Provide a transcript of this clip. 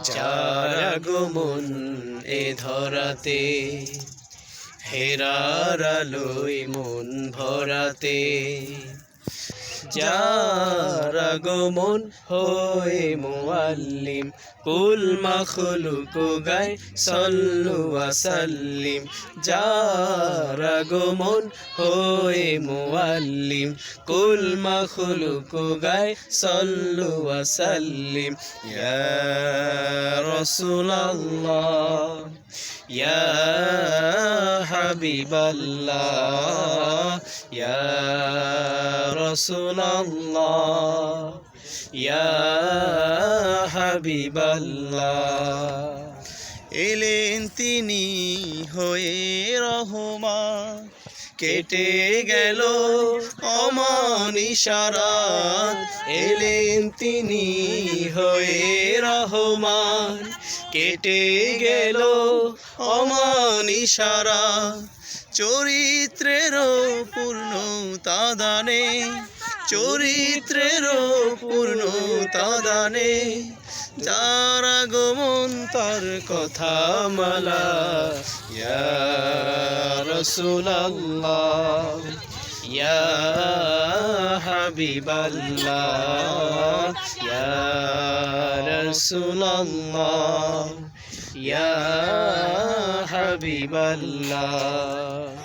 যার আগমন এ ধরাতে, হেরার আলোয় মন ভরাতে। যার আগমন হয়ে মুআল্লিম, কুল মাখলুক গায় সল্লু ওয়া সাল্লিম। যার আগমন হয়ে মুআল্লিম, কুল মাখলুক গায় সল্লু ওয়া সাল্লিম। ইয়া রাসূলাল্লাহ, ইয়া হাবিবাল্লাহ, ইয়া রাসূলাল্লাহ, ইয়া হাবিবাল্লাহ। এলেন তিনি হয়ে রহমান, কেটে গেল অমানিশারাত। এলেন তিনি হয়ে রহমান, কেটে গেল অমানিশারাত। চরিত্রের পূর্ণতা দানে, চরিত্রের পূর্ণতা দানে। যার আগমন তার কথা মালা। ইয়া রাসূলাল্লাহ, ইয়া হাবিবাল্লাহ, ইয়া রাসূলাল্লাহ, ইয়া হাবিবাল্লাহ।